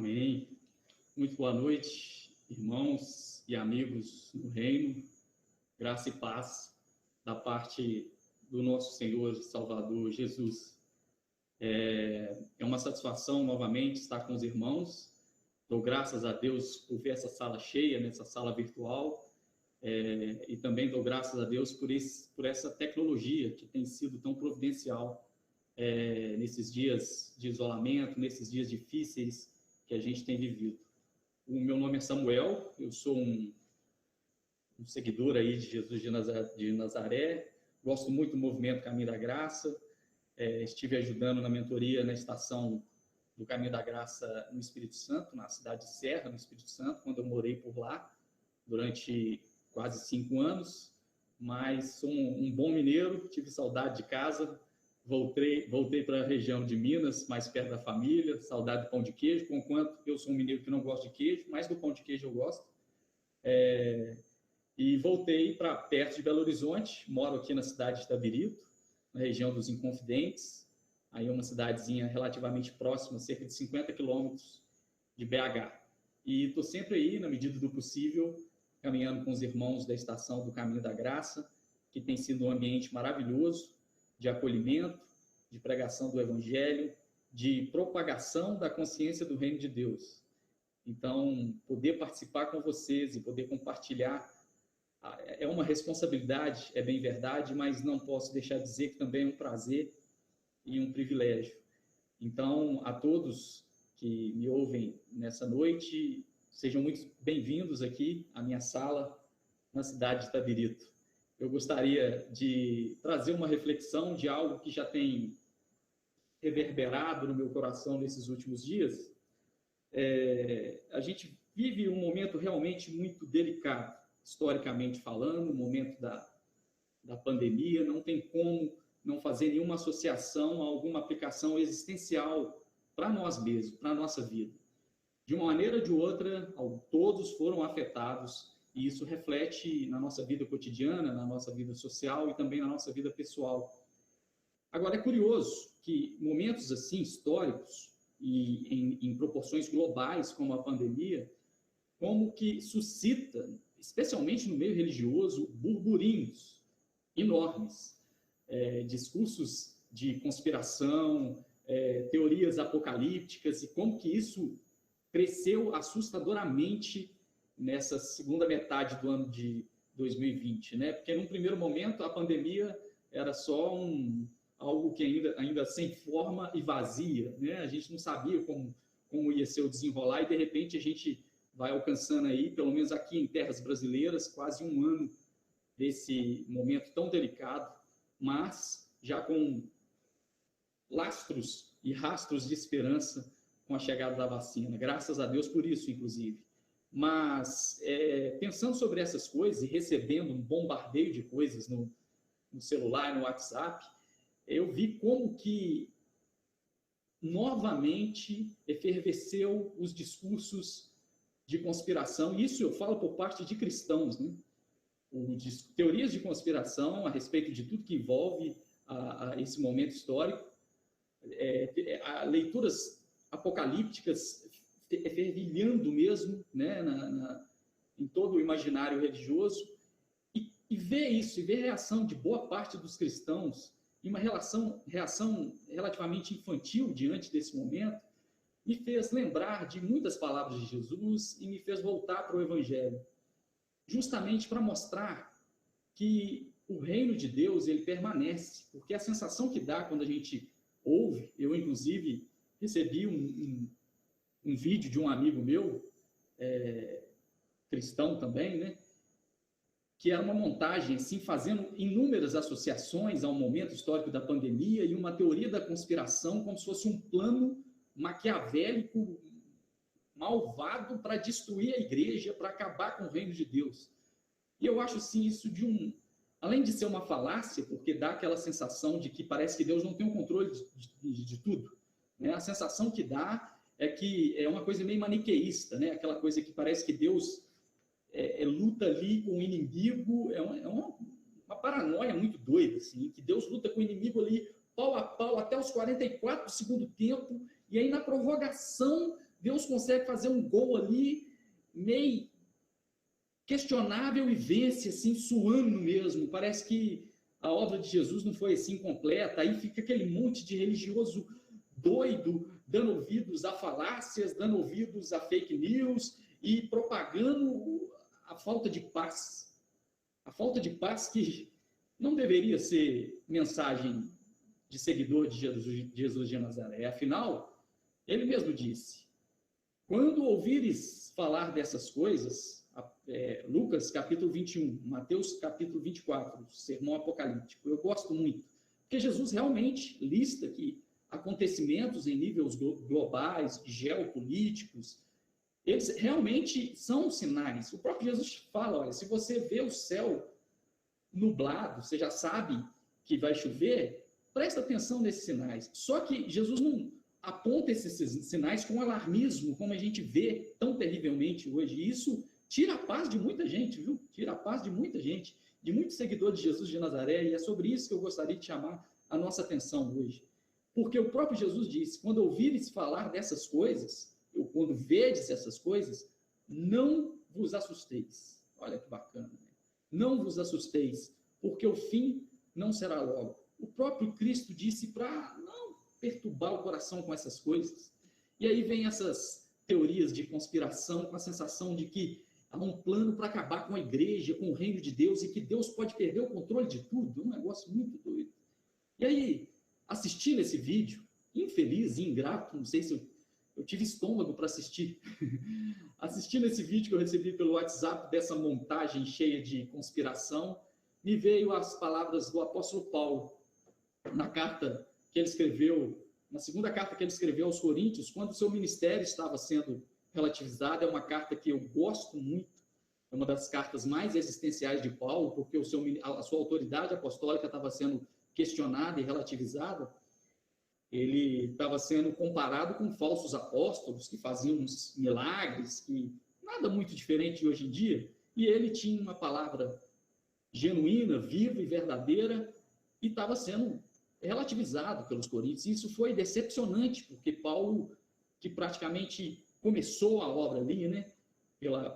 Amém. Muito boa noite, irmãos e amigos no reino. Graça e paz da parte do nosso Senhor e Salvador Jesus. É uma satisfação novamente estar com os irmãos. Dou graças a Deus por ver essa sala cheia, nessa sala virtual. E também dou graças a Deus por essa tecnologia que tem sido tão providencial nesses dias de isolamento, nesses dias difíceis que a gente tem vivido. O meu nome é Samuel, eu sou um seguidor aí de Jesus de Nazaré, gosto muito do movimento Caminho da Graça, estive ajudando na mentoria na estação do Caminho da Graça no Espírito Santo, na cidade de Serra, no Espírito Santo, quando eu morei por lá durante quase 5 anos, mas sou um bom mineiro, tive saudade de casa. Voltei para a região de Minas, mais perto da família, saudade do pão de queijo, conquanto eu sou um mineiro que não gosta de queijo, mas do pão de queijo eu gosto. E voltei para perto de Belo Horizonte, moro aqui na cidade de Itabirito, na região dos Inconfidentes, aí é uma cidadezinha relativamente próxima, cerca de 50 quilômetros de BH. E estou sempre aí, na medida do possível, caminhando com os irmãos da Estação do Caminho da Graça, que tem sido um ambiente maravilhoso, de acolhimento, de pregação do Evangelho, de propagação da consciência do Reino de Deus. Então, poder participar com vocês e poder compartilhar é uma responsabilidade, é bem verdade, mas não posso deixar de dizer que também é um prazer e um privilégio. Então, a todos que me ouvem nessa noite, sejam muito bem-vindos aqui à minha sala na cidade de Itabirito. Eu gostaria de trazer uma reflexão de algo que já tem reverberado no meu coração nesses últimos dias. A gente vive um momento realmente muito delicado, historicamente falando, o momento da pandemia. Não tem como não fazer nenhuma associação a alguma aplicação existencial para nós mesmos, para a nossa vida. De uma maneira ou de outra, todos foram afetados. E isso reflete na nossa vida cotidiana, na nossa vida social e também na nossa vida pessoal. Agora, é curioso que momentos assim, históricos, e em proporções globais, como a pandemia, como que suscita, especialmente no meio religioso, burburinhos enormes, discursos de conspiração, teorias apocalípticas, e como que isso cresceu assustadoramente nessa segunda metade do ano de 2020, né? Porque num primeiro momento a pandemia era só algo que ainda sem forma e vazia, né? A gente não sabia como ia ser o desenrolar, e de repente a gente vai alcançando aí, pelo menos aqui em terras brasileiras, quase um ano desse momento tão delicado, mas já com lastros e rastros de esperança com a chegada da vacina. Graças a Deus por isso, inclusive. Mas, pensando sobre essas coisas e recebendo um bombardeio de coisas no celular, no WhatsApp, eu vi como que novamente efervesceu os discursos de conspiração. Isso eu falo por parte de cristãos, né? Teorias de conspiração a respeito de tudo que envolve a esse momento histórico, leituras apocalípticas fervilhando mesmo, né, em todo o imaginário religioso, e ver isso, e ver a reação de boa parte dos cristãos, e uma reação relativamente infantil diante desse momento, me fez lembrar de muitas palavras de Jesus e me fez voltar para o Evangelho, justamente para mostrar que o reino de Deus ele permanece, porque a sensação que dá quando a gente ouve, eu inclusive recebi um vídeo de um amigo meu, cristão também, né, que era uma montagem, assim, fazendo inúmeras associações ao momento histórico da pandemia e uma teoria da conspiração como se fosse um plano maquiavélico, malvado, para destruir a igreja, para acabar com o reino de Deus. E eu acho, assim, isso além de ser uma falácia, porque dá aquela sensação de que parece que Deus não tem o controle de tudo, né? A sensação que dá é que é uma coisa meio maniqueísta, né? Aquela coisa que parece que Deus luta ali com o inimigo, uma paranoia muito doida, assim, que Deus luta com o inimigo ali pau a pau até os 44 do segundo tempo, e aí na prorrogação Deus consegue fazer um gol ali, meio questionável, e vence, assim, suando mesmo. Parece que a obra de Jesus não foi assim completa. Aí fica aquele monte de religioso doido, dando ouvidos a falácias, dando ouvidos a fake news e propagando a falta de paz. A falta de paz que não deveria ser mensagem de seguidor de Jesus de Nazaré. Afinal, ele mesmo disse: quando ouvires falar dessas coisas, Lucas capítulo 21, Mateus capítulo 24, sermão apocalíptico, eu gosto muito, porque Jesus realmente lista que acontecimentos em níveis globais, geopolíticos, eles realmente são sinais. O próprio Jesus fala: olha, se você vê o céu nublado, você já sabe que vai chover, presta atenção nesses sinais. Só que Jesus não aponta esses sinais com alarmismo, como a gente vê tão terrivelmente hoje. E isso tira a paz de muita gente, viu? Tira a paz de muita gente, de muitos seguidores de Jesus de Nazaré, e é sobre isso que eu gostaria de chamar a nossa atenção hoje. Porque o próprio Jesus disse: quando ouvires falar dessas coisas, ou quando vedes essas coisas, não vos assusteis. Olha que bacana, né? Não vos assusteis, porque o fim não será logo. O próprio Cristo disse para não perturbar o coração com essas coisas. E aí vem essas teorias de conspiração, com a sensação de que há um plano para acabar com a igreja, com o reino de Deus, e que Deus pode perder o controle de tudo. Um negócio muito doido. E aí, assistindo esse vídeo, infeliz e ingrato, não sei se eu tive estômago para assistir, assistindo esse vídeo que eu recebi pelo WhatsApp, dessa montagem cheia de conspiração, me veio as palavras do apóstolo Paulo, na carta que ele escreveu, na segunda carta que ele escreveu aos Coríntios, quando o seu ministério estava sendo relativizado. É uma carta que eu gosto muito, é uma das cartas mais existenciais de Paulo, porque a sua autoridade apostólica estava sendo questionada e relativizada. Ele estava sendo comparado com falsos apóstolos que faziam uns milagres, que nada muito diferente de hoje em dia, e ele tinha uma palavra genuína, viva e verdadeira, e estava sendo relativizado pelos coríntios. E isso foi decepcionante, porque Paulo, que praticamente começou a obra ali, né,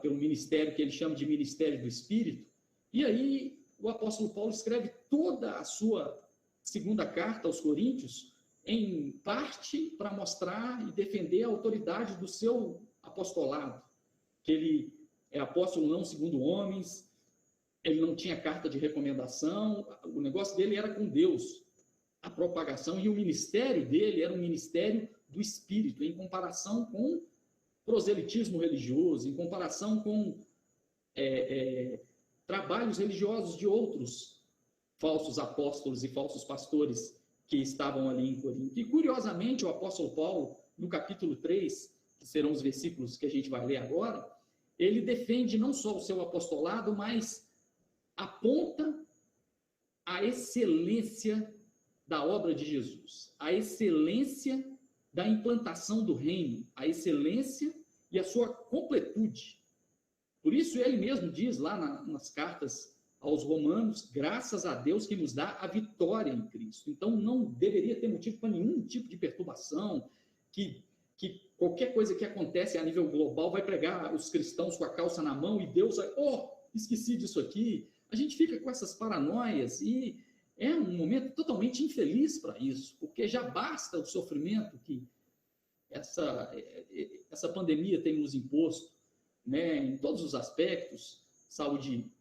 pelo ministério que ele chama de ministério do Espírito, e aí o apóstolo Paulo escreve toda a sua segunda carta aos Coríntios, em parte para mostrar e defender a autoridade do seu apostolado, que ele é apóstolo não segundo homens, ele não tinha carta de recomendação, o negócio dele era com Deus, a propagação, e o ministério dele era um ministério do Espírito, em comparação com proselitismo religioso, em comparação com trabalhos religiosos de outros falsos apóstolos e falsos pastores que estavam ali em Corinto. E, curiosamente, o apóstolo Paulo, no capítulo 3, que serão os versículos que a gente vai ler agora, ele defende não só o seu apostolado, mas aponta a excelência da obra de Jesus, a excelência da implantação do reino, a excelência e a sua completude. Por isso ele mesmo diz lá nas cartas aos Romanos: graças a Deus que nos dá a vitória em Cristo. Então não deveria ter motivo para nenhum tipo de perturbação, que qualquer coisa que acontece a nível global vai pregar os cristãos com a calça na mão e Deus vai, esqueci disso aqui. A gente fica com essas paranoias e é um momento totalmente infeliz para isso, porque já basta o sofrimento que essa pandemia tem nos imposto, né, em todos os aspectos: saúde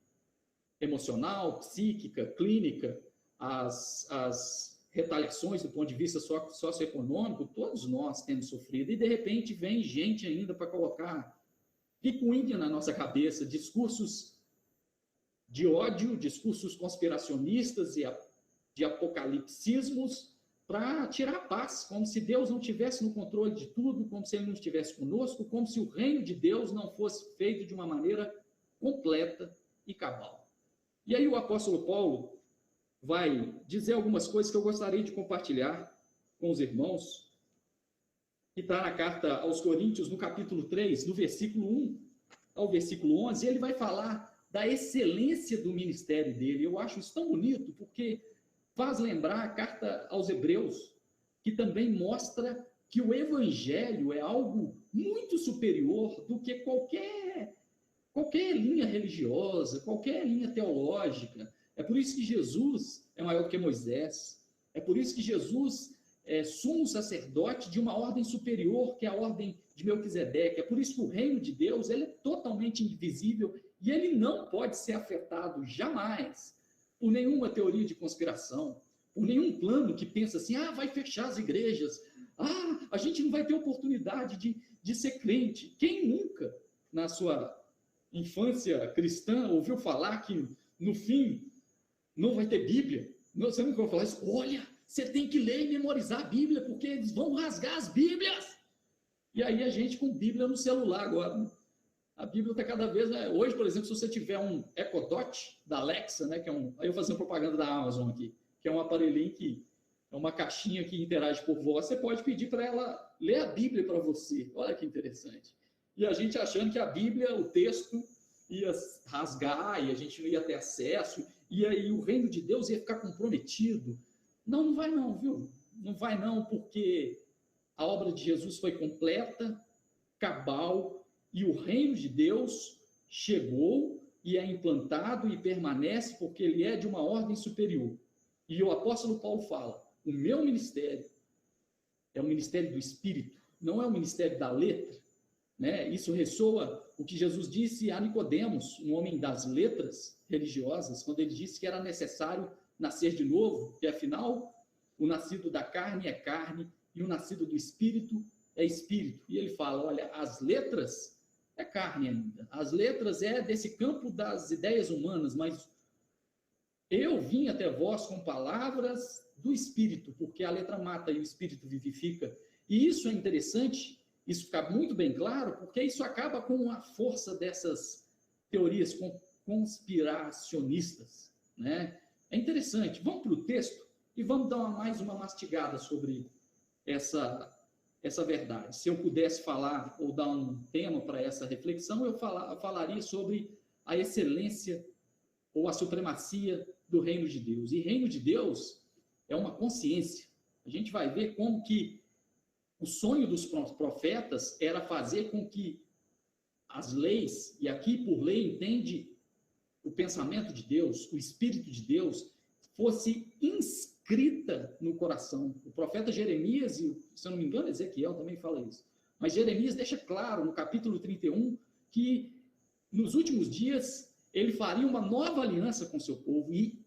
emocional, psíquica, clínica, as retaliações do ponto de vista socioeconômico. Todos nós temos sofrido, e de repente vem gente ainda para colocar picuinha na nossa cabeça, discursos de ódio, discursos conspiracionistas e de apocalipsismos, para tirar a paz, como se Deus não estivesse no controle de tudo, como se ele não estivesse conosco, como se o reino de Deus não fosse feito de uma maneira completa e cabal. E aí o apóstolo Paulo vai dizer algumas coisas que eu gostaria de compartilhar com os irmãos, que está na carta aos Coríntios, no capítulo 3, do versículo 1 ao versículo 11, ele vai falar da excelência do ministério dele. Eu acho isso tão bonito, porque faz lembrar a carta aos Hebreus, que também mostra que o evangelho é algo muito superior do que qualquer linha religiosa, qualquer linha teológica. É por isso que Jesus é maior do que Moisés. É por isso que Jesus é sumo sacerdote de uma ordem superior, que é a ordem de Melquisedeque. É por isso que o reino de Deus ele é totalmente invisível e ele não pode ser afetado jamais por nenhuma teoria de conspiração, por nenhum plano que pensa assim, vai fechar as igrejas, a gente não vai ter oportunidade de ser crente. Quem nunca, na sua infância cristã, ouviu falar que no fim não vai ter Bíblia? Você nunca vai falar isso? Olha, você tem que ler e memorizar a Bíblia, porque eles vão rasgar as Bíblias. E aí a gente com Bíblia no celular agora. A Bíblia está cada vez... Hoje, por exemplo, se você tiver um Echo Dot da Alexa, né, que é aí eu fazendo propaganda da Amazon aqui, que é um aparelhinho que é uma caixinha que interage por voz, você pode pedir para ela ler a Bíblia para você. Olha que interessante. E a gente achando que a Bíblia, o texto, ia rasgar e a gente não ia ter acesso, e aí o reino de Deus ia ficar comprometido. Não vai não, viu? Não vai não, porque a obra de Jesus foi completa, cabal, e o reino de Deus chegou e é implantado e permanece porque ele é de uma ordem superior. E o apóstolo Paulo fala, o meu ministério é o ministério do Espírito, não é o ministério da letra, né? Isso ressoa o que Jesus disse a Nicodemos, um homem das letras religiosas, quando ele disse que era necessário nascer de novo, que afinal o nascido da carne é carne e o nascido do Espírito é Espírito. E ele fala, olha, as letras é carne ainda, as letras é desse campo das ideias humanas, mas eu vim até vós com palavras do Espírito, porque a letra mata e o Espírito vivifica. E isso é interessante, isso fica muito bem claro, porque isso acaba com a força dessas teorias conspiracionistas, né? É interessante. Vamos para o texto e vamos dar mais uma mastigada sobre essa verdade. Se eu pudesse falar ou dar um tema para essa reflexão, eu falaria sobre a excelência ou a supremacia do reino de Deus. E reino de Deus é uma consciência. A gente vai ver como que o sonho dos profetas era fazer com que as leis, e aqui por lei entende o pensamento de Deus, o Espírito de Deus, fosse inscrita no coração. O profeta Jeremias, e se eu não me engano, Ezequiel também fala isso. Mas Jeremias deixa claro no capítulo 31 que nos últimos dias ele faria uma nova aliança com seu povo e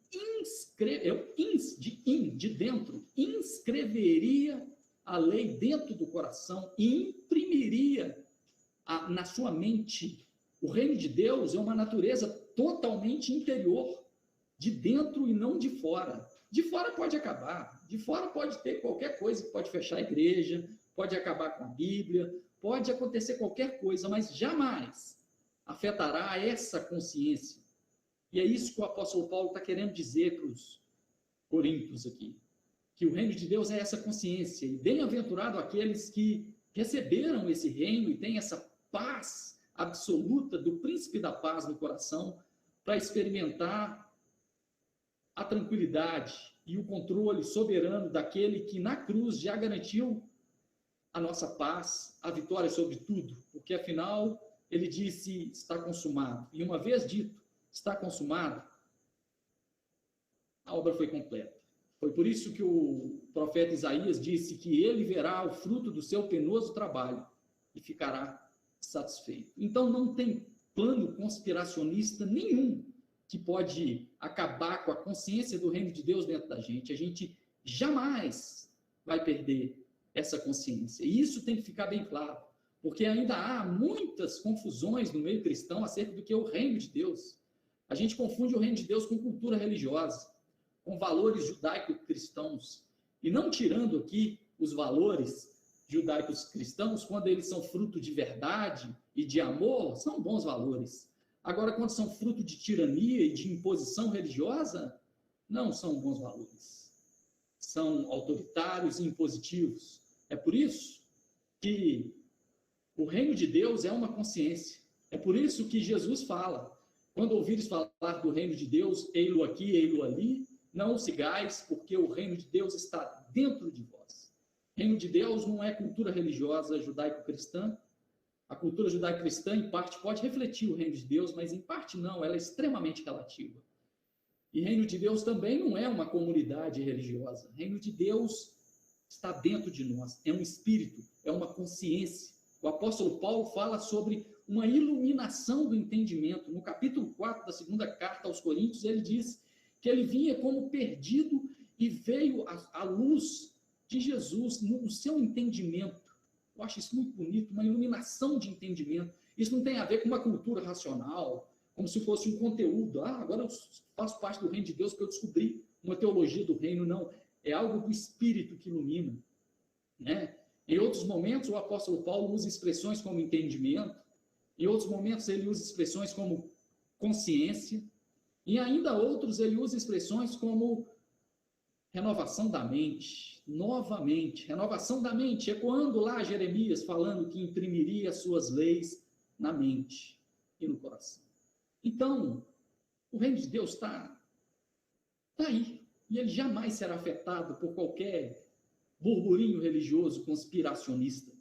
de dentro, inscreveria a lei dentro do coração e imprimiria na sua mente. O reino de Deus é uma natureza totalmente interior, de dentro e não de fora. De fora pode acabar, de fora pode ter qualquer coisa que pode fechar a igreja, pode acabar com a Bíblia, pode acontecer qualquer coisa, mas jamais afetará essa consciência. E é isso que o apóstolo Paulo está querendo dizer para os coríntios aqui, que o reino de Deus é essa consciência, e bem-aventurado aqueles que receberam esse reino e têm essa paz absoluta do príncipe da paz no coração, para experimentar a tranquilidade e o controle soberano daquele que na cruz já garantiu a nossa paz, a vitória sobre tudo, porque afinal ele disse, está consumado. E uma vez dito, está consumado, a obra foi completa. Foi por isso que o profeta Isaías disse que ele verá o fruto do seu penoso trabalho e ficará satisfeito. Então não tem plano conspiracionista nenhum que pode acabar com a consciência do reino de Deus dentro da gente. A gente jamais vai perder essa consciência. E isso tem que ficar bem claro, porque ainda há muitas confusões no meio cristão acerca do que é o reino de Deus. A gente confunde o reino de Deus com cultura religiosa, com valores judaico-cristãos, e não tirando aqui os valores judaicos cristãos, quando eles são fruto de verdade e de amor, são bons valores. Agora, quando são fruto de tirania e de imposição religiosa, não são bons valores. São autoritários e impositivos. É por isso que o reino de Deus é uma consciência. É por isso que Jesus fala, quando ouvires falar do reino de Deus, ei-lo aqui, ei-lo ali, não o sigais, porque o reino de Deus está dentro de vós. Reino de Deus não é cultura religiosa judaico-cristã. A cultura judaico-cristã, em parte, pode refletir o reino de Deus, mas em parte não, ela é extremamente relativa. E reino de Deus também não é uma comunidade religiosa. Reino de Deus está dentro de nós, é um espírito, é uma consciência. O apóstolo Paulo fala sobre uma iluminação do entendimento. No capítulo 4 da segunda carta aos Coríntios, ele diz que ele vinha como perdido e veio à luz de Jesus no seu entendimento. Eu acho isso muito bonito, uma iluminação de entendimento. Isso não tem a ver com uma cultura racional, como se fosse um conteúdo. Agora eu faço parte do reino de Deus porque eu descobri uma teologia do reino. Não, é algo do Espírito que ilumina, né? Em outros momentos, o apóstolo Paulo usa expressões como entendimento, em outros momentos ele usa expressões como consciência, e ainda outros ele usa expressões como renovação da mente, novamente, renovação da mente, ecoando lá Jeremias falando que imprimiria as suas leis na mente e no coração. Então, o reino de Deus está aí, e ele jamais será afetado por qualquer burburinho religioso conspiracionista.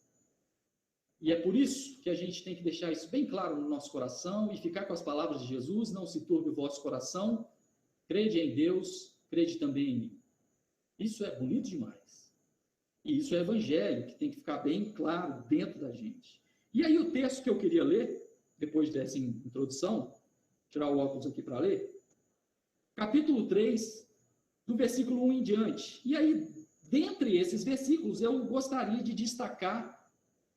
E é por isso que a gente tem que deixar isso bem claro no nosso coração e ficar com as palavras de Jesus: não se turbe o vosso coração, crede em Deus, crede também em mim. Isso é bonito demais. E isso é evangelho, que tem que ficar bem claro dentro da gente. E aí o texto que eu queria ler, depois dessa introdução, tirar o óculos aqui para ler, capítulo 3, do versículo 1 em diante. E aí, dentre esses versículos, eu gostaria de destacar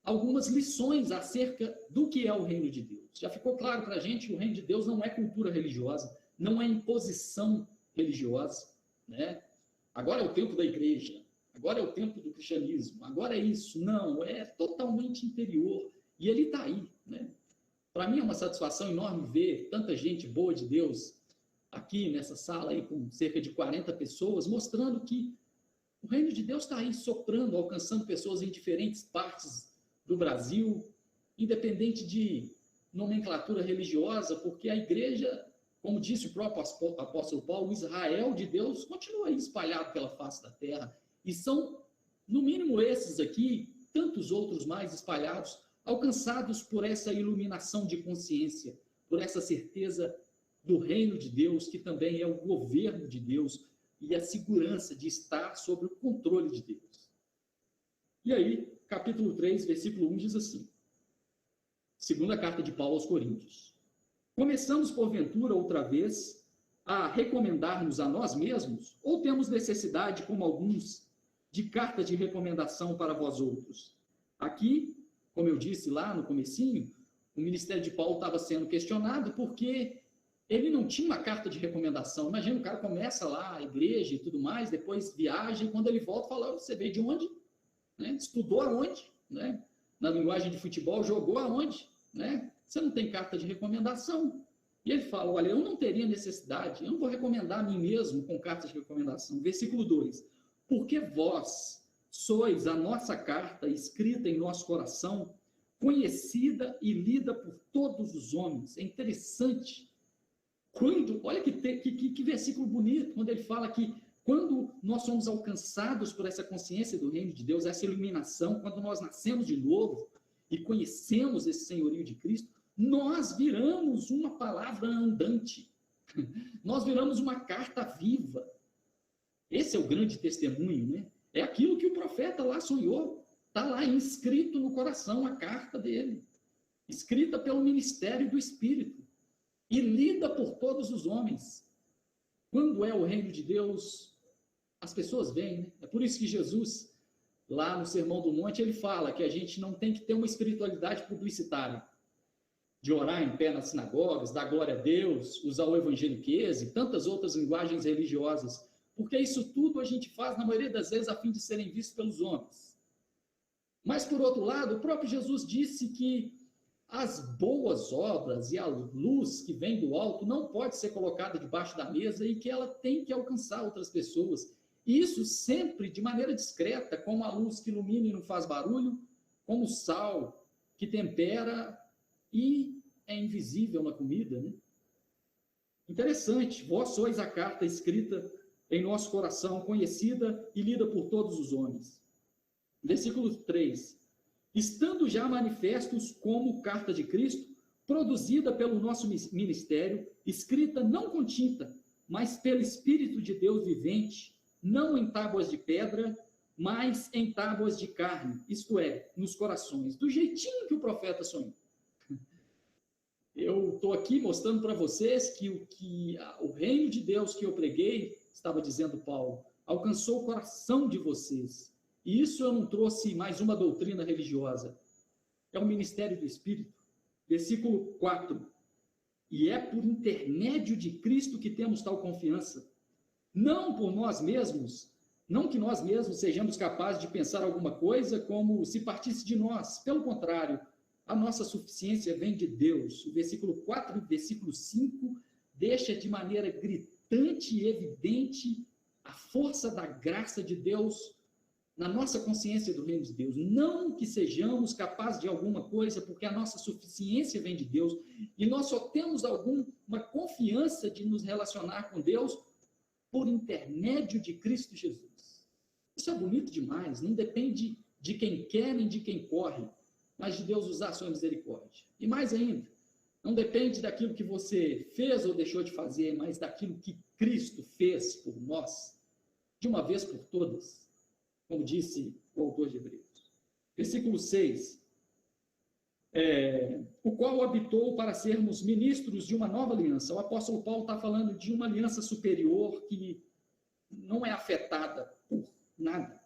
algumas lições acerca do que é o reino de Deus. Já ficou claro para a gente que o reino de Deus não é cultura religiosa, não é imposição religiosa, né? Agora é o tempo da igreja, agora é o tempo do cristianismo, agora é isso. Não, é totalmente interior. E ele está aí, né? Para mim é uma satisfação enorme ver tanta gente boa de Deus aqui nessa sala aí com cerca de 40 pessoas, mostrando que o reino de Deus está aí soprando, alcançando pessoas em diferentes partes do Brasil, independente de nomenclatura religiosa, porque a igreja, como disse o próprio apóstolo Paulo, o Israel de Deus continua aí espalhado pela face da terra. E são, no mínimo, esses aqui, tantos outros mais espalhados, alcançados por essa iluminação de consciência, por essa certeza do reino de Deus, que também é o governo de Deus e a segurança de estar sob o controle de Deus. E aí, capítulo 3, versículo 1 diz assim: segunda carta de Paulo aos Coríntios. Começamos, porventura, outra vez, a recomendar-nos a nós mesmos, ou temos necessidade, como alguns, de carta de recomendação para vós outros? Aqui, como eu disse lá no comecinho, o ministério de Paulo estava sendo questionado porque ele não tinha uma carta de recomendação. Imagina, o cara começa lá a igreja e tudo mais, depois viaja, e quando ele volta, fala: você veio de onde? Né? Estudou aonde? Né? Na linguagem de futebol, jogou aonde? Né? Você não tem carta de recomendação. E ele fala: olha, eu não teria necessidade, eu não vou recomendar a mim mesmo com carta de recomendação. Versículo 2: porque vós sois a nossa carta escrita em nosso coração, conhecida e lida por todos os homens. É interessante. Olha que versículo bonito, quando ele fala que quando nós somos alcançados por essa consciência do reino de Deus, essa iluminação, quando nós nascemos de novo e conhecemos esse senhorio de Cristo, nós viramos uma palavra andante, nós viramos uma carta viva. Esse é o grande testemunho, né? É aquilo que o profeta lá sonhou, está lá inscrito no coração a carta dele, escrita pelo ministério do Espírito e lida por todos os homens. Quando é o reino de Deus, as pessoas veem, né? É por isso que Jesus, lá no Sermão do Monte, ele fala que a gente não tem que ter uma espiritualidade publicitária, de orar em pé nas sinagogas, dar glória a Deus, usar o evangeliquez e tantas outras linguagens religiosas, porque isso tudo a gente faz, na maioria das vezes, a fim de serem vistos pelos homens. Mas, por outro lado, o próprio Jesus disse que as boas obras e a luz que vem do alto não pode ser colocada debaixo da mesa e que ela tem que alcançar outras pessoas. E isso sempre de maneira discreta, como a luz que ilumina e não faz barulho, como o sal que tempera e é invisível na comida, né? Interessante, vós sois a carta escrita em nosso coração, conhecida e lida por todos os homens. Versículo 3. Estando já manifestos como carta de Cristo, produzida pelo nosso ministério, escrita não com tinta, mas pelo Espírito de Deus vivente, não em tábuas de pedra, mas em tábuas de carne, isto é, nos corações, do jeitinho que o profeta sonhou. Eu estou aqui mostrando para vocês que o reino de Deus que eu preguei, estava dizendo Paulo, alcançou o coração de vocês. E isso eu não trouxe mais uma doutrina religiosa. É o ministério do Espírito. Versículo 4. E é por intermédio de Cristo que temos tal confiança. Não por nós mesmos, não que nós mesmos sejamos capazes de pensar alguma coisa como se partisse de nós. Pelo contrário, a nossa suficiência vem de Deus. O versículo 4 e o versículo 5 deixa de maneira gritante e evidente a força da graça de Deus na nossa consciência do reino de Deus. Não que sejamos capazes de alguma coisa, porque a nossa suficiência vem de Deus, e nós só temos alguma confiança de nos relacionar com Deus por intermédio de Cristo Jesus. Isso é bonito demais, não depende de quem quer nem de quem corre, mas de Deus usar a sua misericórdia. E mais ainda, não depende daquilo que você fez ou deixou de fazer, mas daquilo que Cristo fez por nós, de uma vez por todas, como disse o autor de Hebreus. Versículo 6. O qual habitou para sermos ministros de uma nova aliança. O apóstolo Paulo está falando de uma aliança superior que não é afetada por nada.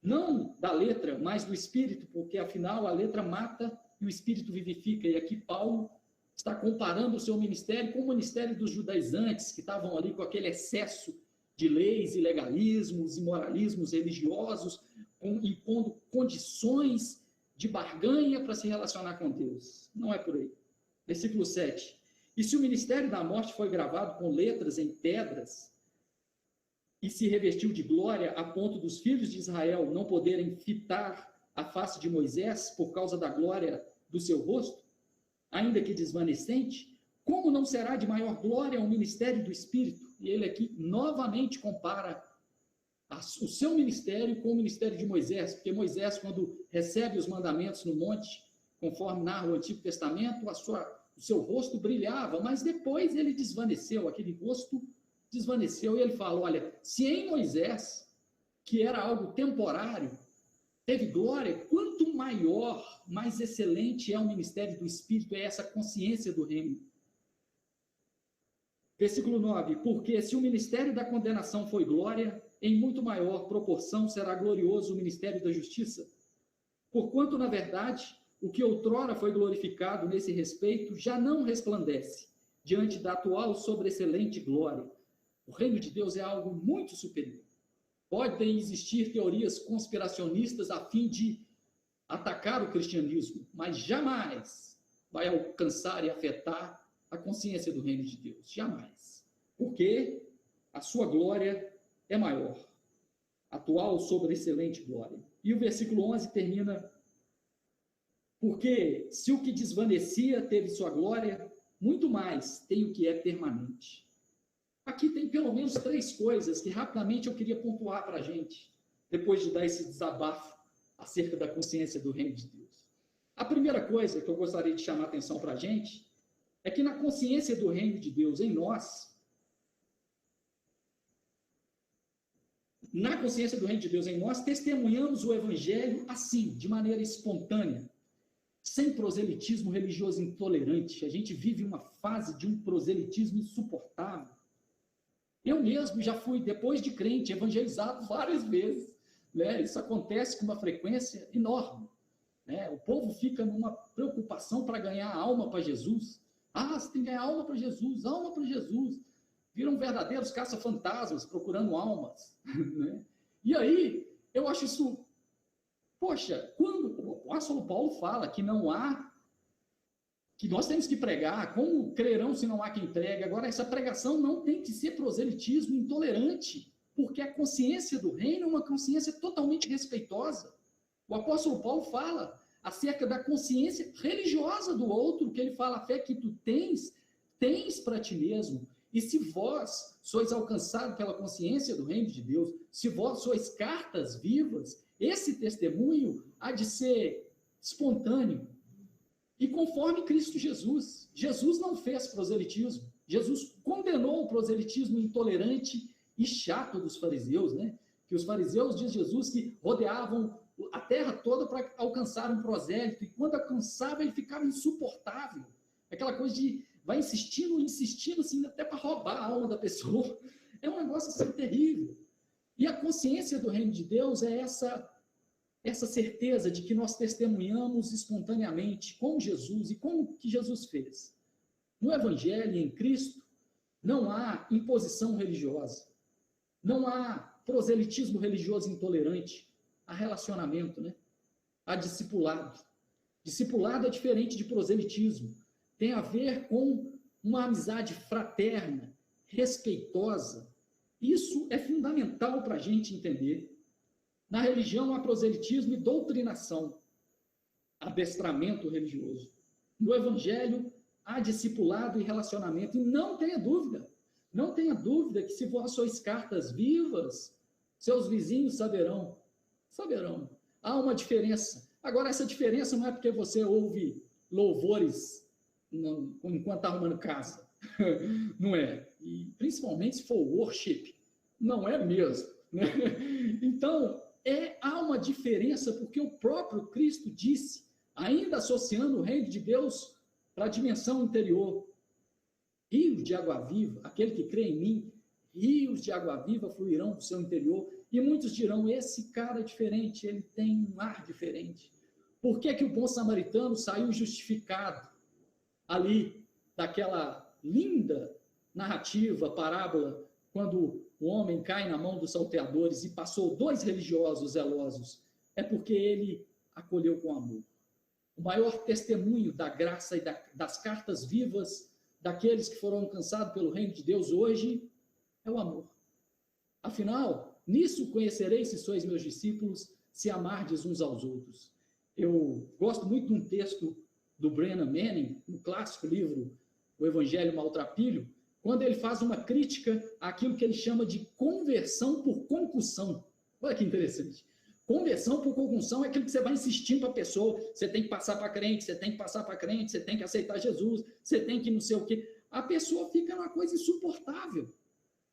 Não da letra, mas do Espírito, porque afinal a letra mata e o Espírito vivifica. E aqui Paulo está comparando o seu ministério com o ministério dos judaizantes, que estavam ali com aquele excesso de leis e legalismos e moralismos religiosos, impondo condições de barganha para se relacionar com Deus. Não é por aí. Versículo 7. E se o ministério da morte foi gravado com letras em pedras e se revestiu de glória a ponto dos filhos de Israel não poderem fitar a face de Moisés por causa da glória do seu rosto, ainda que desvanecente, como não será de maior glória o ministério do Espírito? E ele aqui novamente compara o seu ministério com o ministério de Moisés, porque Moisés, quando recebe os mandamentos no monte, conforme narra o Antigo Testamento, o seu rosto brilhava, mas depois ele desvaneceu, aquele rosto desvaneceu, e ele fala, olha, se em Moisés, que era algo temporário, teve glória, quanto maior, mais excelente é o ministério do Espírito, é essa consciência do reino. Versículo 9, porque se o ministério da condenação foi glória, em muito maior proporção será glorioso o ministério da justiça. Porquanto, na verdade, o que outrora foi glorificado nesse respeito já não resplandece diante da atual sobreexcelente glória. O reino de Deus é algo muito superior. Podem existir teorias conspiracionistas a fim de atacar o cristianismo, mas jamais vai alcançar e afetar a consciência do reino de Deus. Jamais. Porque a sua glória é maior. Atual sobreexcelente glória. E o versículo 11 termina, porque se o que desvanecia teve sua glória, muito mais tem o que é permanente. Aqui tem pelo menos 3 coisas que rapidamente eu queria pontuar para a gente, depois de dar esse desabafo acerca da consciência do reino de Deus. A primeira coisa que eu gostaria de chamar a atenção para a gente é que na consciência do reino de Deus em nós, testemunhamos o evangelho assim, de maneira espontânea, sem proselitismo religioso intolerante. A gente vive uma fase de um proselitismo insuportável. Eu mesmo já fui, depois de crente, evangelizado várias vezes. Né? Isso acontece com uma frequência enorme. Né? O povo fica numa preocupação para ganhar alma para Jesus. Ah, você tem que ganhar alma para Jesus, alma para Jesus. Viram verdadeiros caça-fantasmas procurando almas. Né? E aí, eu acho isso... Poxa, quando o apóstolo Paulo fala que não há... que nós temos que pregar, como crerão se não há quem pregue? Agora, essa pregação não tem que ser proselitismo intolerante, porque a consciência do reino é uma consciência totalmente respeitosa. O apóstolo Paulo fala acerca da consciência religiosa do outro, que ele fala, a fé que tu tens para ti mesmo. E se vós sois alcançados pela consciência do reino de Deus, se vós sois cartas vivas esse testemunho há de ser espontâneo e conforme Cristo Jesus. Jesus não fez proselitismo. Jesus condenou o proselitismo intolerante e chato dos fariseus, né? Que os fariseus, diz Jesus, que rodeavam a terra toda para alcançar um prosélito, e quando alcançava ele ficava insuportável. Aquela coisa de vai insistindo, assim, até para roubar a alma da pessoa. É um negócio assim terrível. E a consciência do reino de Deus é essa certeza de que nós testemunhamos espontaneamente com Jesus e como que Jesus fez. No Evangelho e em Cristo, não há imposição religiosa, não há proselitismo religioso intolerante, há relacionamento, né? Há discipulado. Discipulado é diferente de proselitismo, tem a ver com uma amizade fraterna, respeitosa. Isso é fundamental para a gente entender. Na religião há proselitismo e doutrinação, adestramento religioso. No Evangelho há discipulado e relacionamento. E não tenha dúvida que se vós sois cartas vivas, seus vizinhos saberão. Há uma diferença. Agora, essa diferença não é porque você ouve louvores enquanto está arrumando casa. Não é. E principalmente se for worship. Não é mesmo. Né? Então, há uma diferença porque o próprio Cristo disse, ainda associando o reino de Deus para a dimensão interior. Rios de água viva, aquele que crê em mim, rios de água viva fluirão do seu interior. E muitos dirão, esse cara é diferente, ele tem um ar diferente. Por que o bom samaritano saiu justificado ali daquela linda narrativa, parábola, quando o homem cai na mão dos salteadores e passou 2 religiosos zelosos? É porque ele acolheu com amor. O maior testemunho da graça e das cartas vivas daqueles que foram alcançados pelo reino de Deus hoje é o amor. Afinal, nisso conhecereis se sois meus discípulos, se amardes uns aos outros. Eu gosto muito de um texto do Brennan Manning, no clássico livro O Evangelho Maltrapilho, quando ele faz uma crítica àquilo que ele chama de conversão por concussão. Olha que interessante. Conversão por concussão é aquilo que você vai insistindo para a pessoa, você tem que passar para crente, você tem que passar para crente, você tem que aceitar Jesus, você tem que não sei o quê. A pessoa fica numa coisa insuportável.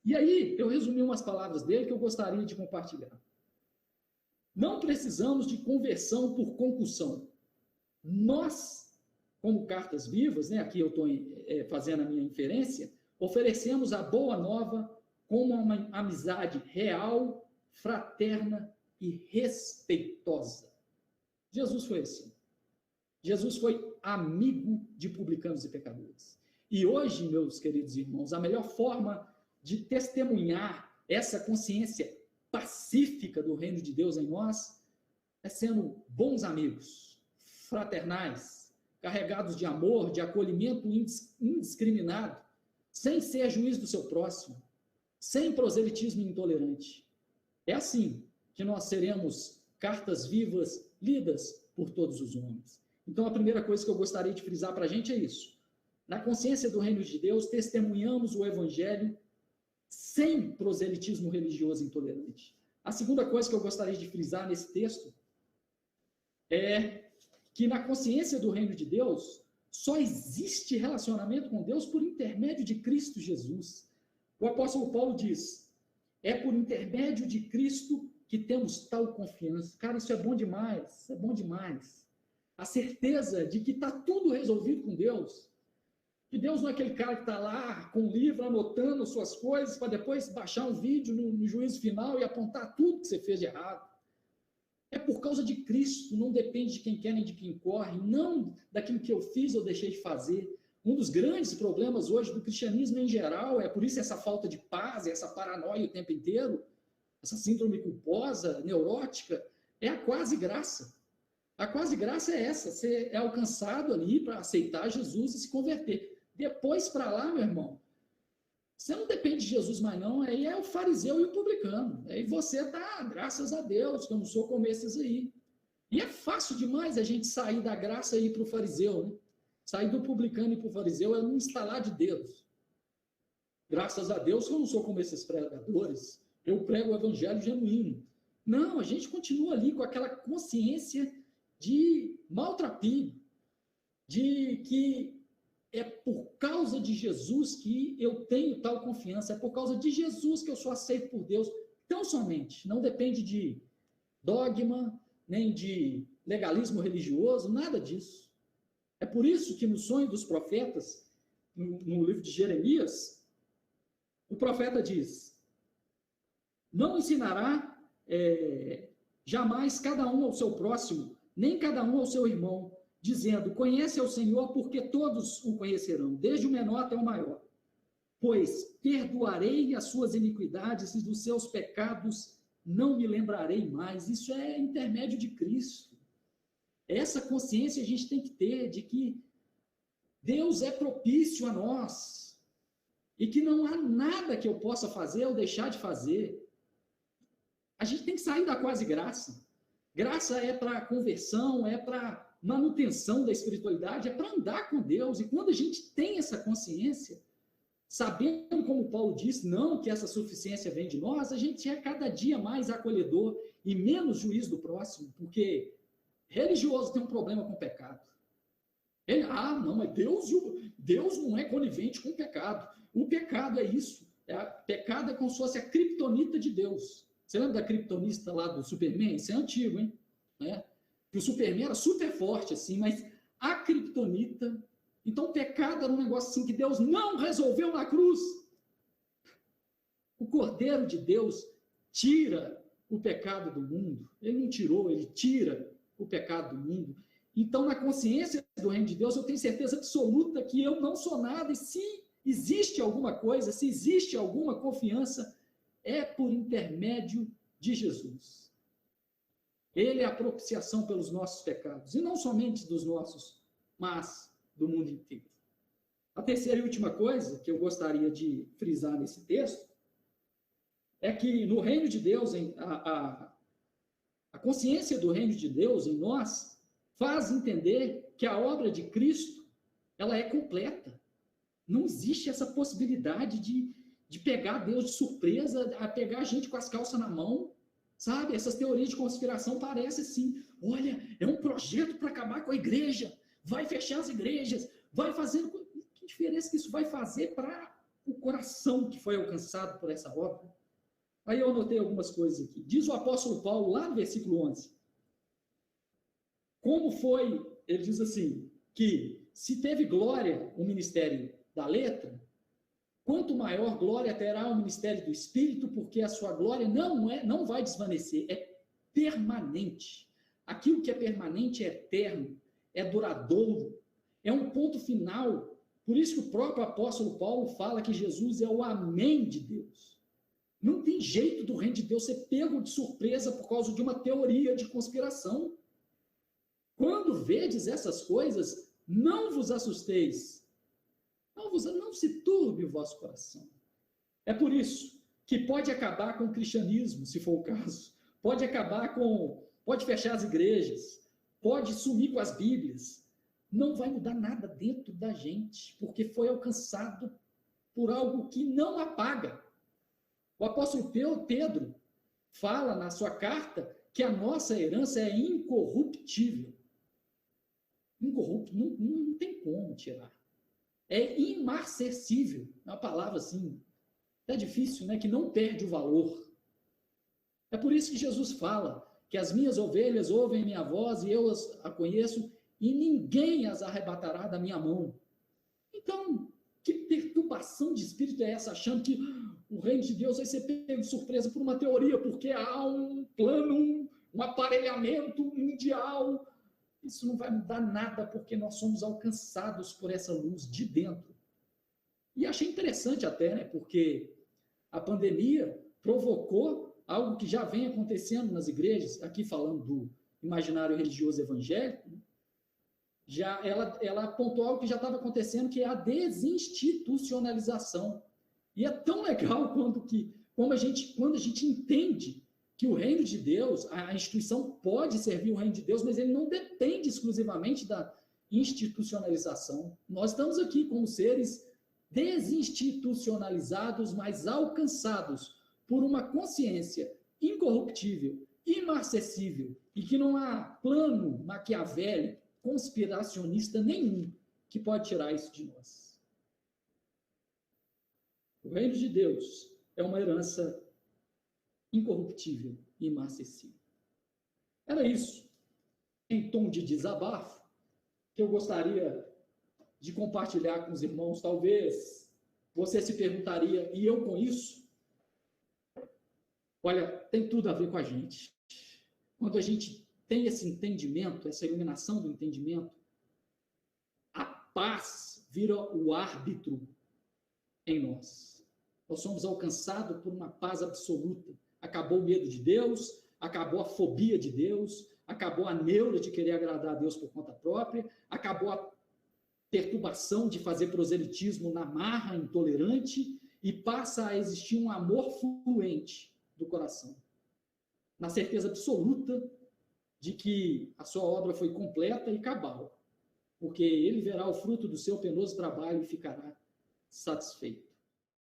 E aí, eu resumi umas palavras dele que eu gostaria de compartilhar. Não precisamos de conversão por concussão. Nós, como cartas vivas, né, aqui eu estou fazendo a minha inferência, oferecemos a boa nova como uma amizade real, fraterna e respeitosa. Jesus foi assim. Jesus foi amigo de publicanos e pecadores. E hoje, meus queridos irmãos, a melhor forma de testemunhar essa consciência pacífica do reino de Deus em nós é sendo bons amigos, fraternais, carregados de amor, de acolhimento indiscriminado, sem ser juiz do seu próximo, sem proselitismo intolerante. É assim que nós seremos cartas vivas lidas por todos os homens. Então, a primeira coisa que eu gostaria de frisar para a gente é isso. Na consciência do reino de Deus, testemunhamos o Evangelho sem proselitismo religioso intolerante. A segunda coisa que eu gostaria de frisar nesse texto é que na consciência do reino de Deus, só existe relacionamento com Deus por intermédio de Cristo Jesus. O apóstolo Paulo diz, é por intermédio de Cristo que temos tal confiança. Cara, isso é bom demais, é bom demais. A certeza de que está tudo resolvido com Deus. Que Deus não é aquele cara que está lá com um livro anotando suas coisas para depois baixar um vídeo no juízo final e apontar tudo que você fez de errado. É por causa de Cristo, não depende de quem quer nem de quem corre, não daquilo que eu fiz ou deixei de fazer. Um dos grandes problemas hoje do cristianismo em geral, é por isso essa falta de paz, essa paranoia o tempo inteiro, essa síndrome culposa, neurótica, é a quase graça. A quase graça é essa, você é alcançado ali para aceitar Jesus e se converter. Depois para lá, meu irmão, você não depende de Jesus mais não, aí é o fariseu e o publicano. Aí você tá, graças a Deus, que eu não sou como esses aí. E é fácil demais a gente sair da graça e ir para o fariseu, né? Sair do publicano e ir para o fariseu é um instalar de dedos. Graças a Deus que eu não sou como esses pregadores, eu prego o evangelho genuíno. Não, a gente continua ali com aquela consciência de maltrapilho, de que é por causa de Jesus que eu tenho tal confiança, é por causa de Jesus que eu sou aceito por Deus, tão somente. Não depende de dogma, nem de legalismo religioso, nada disso. É por isso que no sonho dos profetas, no livro de Jeremias, o profeta diz: não ensinará jamais cada um ao seu próximo, nem cada um ao seu irmão, dizendo: conhece ao Senhor, porque todos o conhecerão, desde o menor até o maior. Pois perdoarei as suas iniquidades e dos seus pecados não me lembrarei mais. Isso é intermédio de Cristo. Essa consciência a gente tem que ter de que Deus é propício a nós e que não há nada que eu possa fazer ou deixar de fazer. A gente tem que sair da quase graça. Graça é para conversão, é para manutenção da espiritualidade, é para andar com Deus. E quando a gente tem essa consciência, sabendo, como Paulo disse, não que essa suficiência vem de nós, a gente é cada dia mais acolhedor e menos juiz do próximo, porque religioso tem um problema com o pecado. Não, mas Deus não é conivente com o pecado. O pecado é isso. Pecado é como se fosse a criptonita de Deus. Você lembra da criptonita lá do Superman? Isso é antigo, hein? Que o Superman era super forte, assim, mas a criptonita... Então, o pecado era um negócio assim que Deus não resolveu na cruz. O Cordeiro de Deus tira o pecado do mundo. Ele não tirou, ele tira o pecado do mundo. Então, na consciência do reino de Deus, eu tenho certeza absoluta que eu não sou nada, e se existe alguma coisa, se existe alguma confiança, é por intermédio de Jesus. Ele é a propiciação pelos nossos pecados, e não somente dos nossos, mas do mundo inteiro. A terceira e última coisa que eu gostaria de frisar nesse texto é que no reino de Deus, a consciência do reino de Deus em nós faz entender que a obra de Cristo ela é completa. Não existe essa possibilidade de pegar Deus de surpresa, a pegar a gente com as calças na mão, sabe? Essas teorias de conspiração parecem assim, olha, é um projeto para acabar com a igreja, vai fechar as igrejas, vai fazer... Que diferença que isso vai fazer para o coração que foi alcançado por essa obra? Aí eu anotei algumas coisas aqui. Diz o apóstolo Paulo, lá no versículo 11, como foi, ele diz assim, que se teve glória o ministério da letra, quanto maior glória terá o ministério do Espírito, porque a sua glória não vai desvanecer, é permanente. Aquilo que é permanente é eterno, é duradouro, é um ponto final. Por isso que o próprio apóstolo Paulo fala que Jesus é o amém de Deus. Não tem jeito do reino de Deus ser pego de surpresa por causa de uma teoria de conspiração. Quando vedes essas coisas, não vos assusteis. Não se turbe o vosso coração. É por isso que pode acabar com o cristianismo, se for o caso. Pode fechar as igrejas, pode sumir com as Bíblias. Não vai mudar nada dentro da gente, porque foi alcançado por algo que não apaga. O apóstolo Pedro fala na sua carta que a nossa herança é incorruptível. Incorruptível, não tem como tirar. É imarcessível, é uma palavra assim, é difícil, né? Que não perde o valor. É por isso que Jesus fala que as minhas ovelhas ouvem minha voz e eu a conheço e ninguém as arrebatará da minha mão. Então, que perturbação de espírito é essa, achando que o reino de Deus vai ser pego de surpresa por uma teoria, porque há um plano, um aparelhamento mundial. Isso não vai mudar nada, porque nós somos alcançados por essa luz de dentro. E achei interessante até, né? Porque a pandemia provocou algo que já vem acontecendo nas igrejas, aqui falando do imaginário religioso evangélico, ela apontou algo que já estava acontecendo, que é a desinstitucionalização. E é tão legal quando a gente entende que o reino de Deus, a instituição pode servir o reino de Deus, mas ele não depende exclusivamente da institucionalização. Nós estamos aqui como seres desinstitucionalizados, mas alcançados por uma consciência incorruptível imarcessível e que não há plano maquiavélico, conspiracionista nenhum que pode tirar isso de nós. O reino de Deus é uma herança incorruptível e imarcessível. Era isso, em tom de desabafo, que eu gostaria de compartilhar com os irmãos. Talvez você se perguntaria, e eu com isso? Olha, tem tudo a ver com a gente. Quando a gente tem esse entendimento, essa iluminação do entendimento, a paz vira o árbitro em nós. Nós somos alcançados por uma paz absoluta. Acabou o medo de Deus, acabou a fobia de Deus, acabou a neura de querer agradar a Deus por conta própria, acabou a perturbação de fazer proselitismo na marra intolerante e passa a existir um amor fluente do coração, na certeza absoluta de que a sua obra foi completa e cabal, porque ele verá o fruto do seu penoso trabalho e ficará satisfeito.